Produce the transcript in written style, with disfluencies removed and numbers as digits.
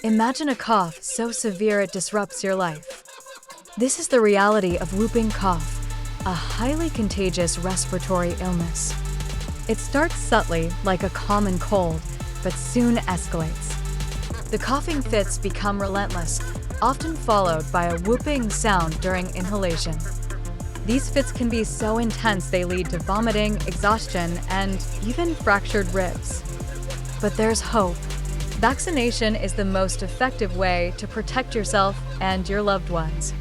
Imagine a cough so severe it disrupts your life. This is the reality of whooping cough, a highly contagious respiratory illness. It starts subtly like a common cold, but soon escalates. The coughing fits become relentless, often followed by a whooping sound during inhalation. These fits can be so intense they lead to vomiting, exhaustion, and even fractured ribs. But there's hope. Vaccination is the most effective way to protect yourself and your loved ones.